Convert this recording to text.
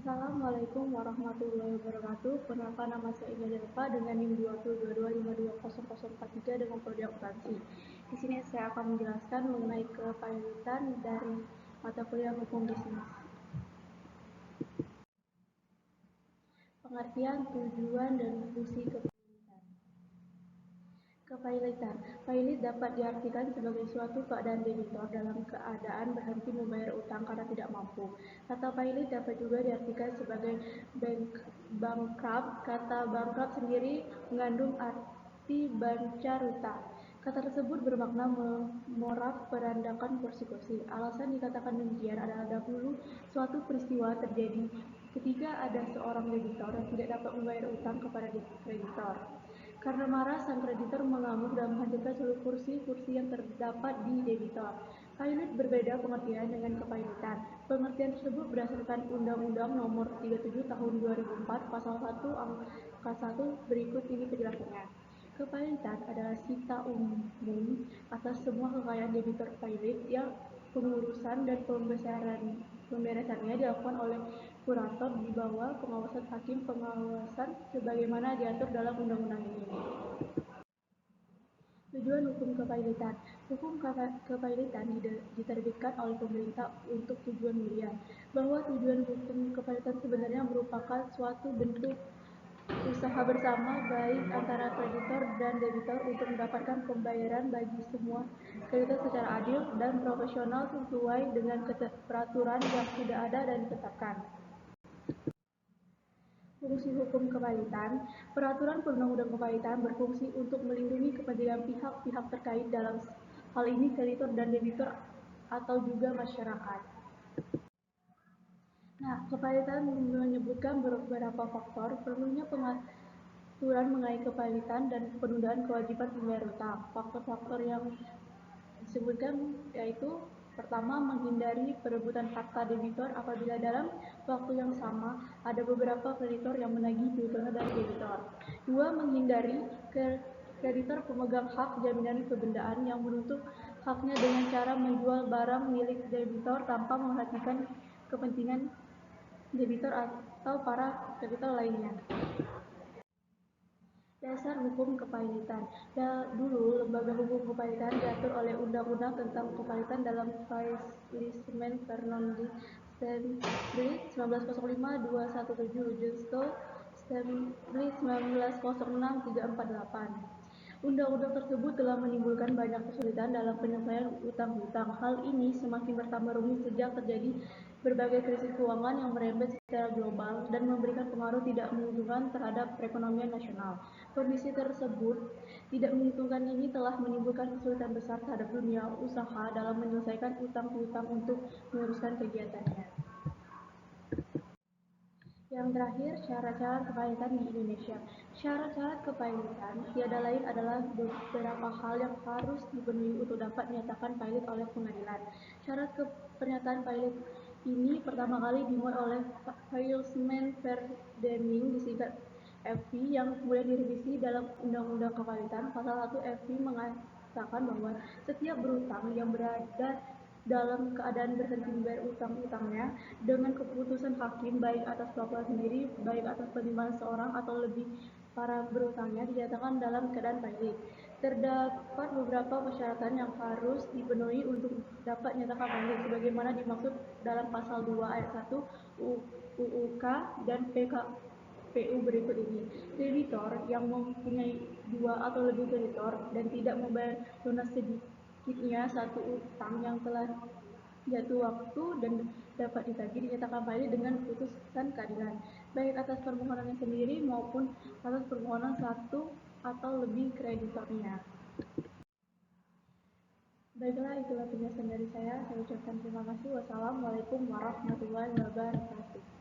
Assalamualaikum warahmatullahi wabarakatuh. Perkenalkan, nama saya Ina Delpa dengan NIM 222520043 dengan prodi akuntansi. Di sini saya akan menjelaskan mengenai kepailitan dari mata kuliah hukum bisnis. Pengertian, tujuan, dan fungsi kepailitan. Kepailitan. Pailit dapat diartikan sebagai suatu keadaan debitor dalam keadaan berhenti membayar utang karena tidak mampu. Kata pailit dapat juga diartikan sebagai bankrupt. Kata bankrupt sendiri mengandung arti bancaruta. Kata tersebut bermakna memorak-perandakan persekusi. Alasan dikatakan demikian adalah dahulu suatu peristiwa terjadi ketika ada seorang debitor yang tidak dapat membayar utang kepada kreditor. Karena marah, sang kreditor mengamuk dan menghancurkan seluruh kursi-kursi yang terdapat di debitor. Pailit berbeda pengertian dengan kepailitan. Pengertian tersebut berdasarkan Undang-Undang Nomor 37 Tahun 2004 Pasal 1 Angka 1 berikut ini penjelasannya. Kepailitan adalah sita umum atas semua kekayaan debitor pailit yang pengurusan dan pemberesannya dilakukan oleh kurator di bawah pengawasan hakim pengawasan sebagaimana diatur dalam undang-undang ini. Tujuan hukum kepailitan. Hukum kepailitan diterbitkan oleh pemerintah untuk tujuan mulia, bahwa tujuan hukum kepailitan sebenarnya merupakan suatu bentuk usaha bersama baik antara kreditor dan debitor untuk mendapatkan pembayaran bagi semua kreditor secara adil dan profesional sesuai dengan peraturan yang sudah ada dan ditetapkan. Fungsi hukum kepailitan. Peraturan perundang-undang kepailitan berfungsi untuk melindungi kepentingan pihak-pihak terkait, dalam hal ini kreditor dan debitor atau juga masyarakat. Nah, kepailitan menyebutkan beberapa faktor perlunya pengaturan mengenai kepailitan dan penundaan kewajiban pembayar utang. Faktor-faktor yang disebutkan yaitu pertama, menghindari perebutan harta debitor apabila dalam waktu yang sama ada beberapa kreditor yang menagih piutangnya dari debitor. Dua, menghindari kreditor pemegang hak jaminan kebendaan yang menuntut haknya dengan cara menjual barang milik debitor tanpa memperhatikan kepentingan debitor atau para kreditor lainnya. Dasar hukum kepailitan. Dulu, lembaga hukum kepailitan diatur oleh Undang-Undang tentang Kepailitan dalam Faillissement Fernandez Stempli 1905-217 Justo Stempli 1906-348. Undang-undang tersebut telah menimbulkan banyak kesulitan dalam penyelesaian utang-hutang. Hal ini semakin bertambah rumit sejak terjadi berbagai krisis keuangan yang merembet secara global dan memberikan pengaruh tidak menguntungkan terhadap perekonomian nasional. Kondisi tersebut tidak menguntungkan ini telah menimbulkan kesulitan besar terhadap dunia usaha dalam menyelesaikan utang-hutang untuk meneruskan kegiatannya. Yang terakhir, syarat-syarat kepailitan di Indonesia. Syarat-syarat kepailitan tiada lain adalah beberapa hal yang harus dipenuhi untuk dapat dinyatakan pailit oleh pengadilan. Syarat pernyataan pailit ini pertama kali dimuat oleh Faillissement Verdeming disingkat FV yang kemudian direvisi dalam Undang-Undang Kepailitan. Pasal 1 FV mengatakan bahwa setiap berutang yang berada dalam keadaan berhenti membayar utang-utangnya dengan keputusan hakim baik atas pelaku sendiri, baik atas penerimaan seorang atau lebih para berutangnya dinyatakan dalam keadaan pailit. Terdapat beberapa persyaratan yang harus dipenuhi untuk dapat dinyatakan pailit sebagaimana dimaksud dalam pasal 2 ayat 1 UUK dan PKPU berikut ini. Kreditor yang mempunyai dua atau lebih kreditor dan tidak membayar lunas sedikitnya satu utang yang telah jatuh waktu dan dapat ditagih dinyatakan pailit dengan putusan keadilan, baik atas permohonannya sendiri maupun atas permohonan satu atau lebih kreditornya. Baiklah, itulah penjelasan dari saya. Saya ucapkan terima kasih. Wassalamualaikum warahmatullahi wabarakatuh.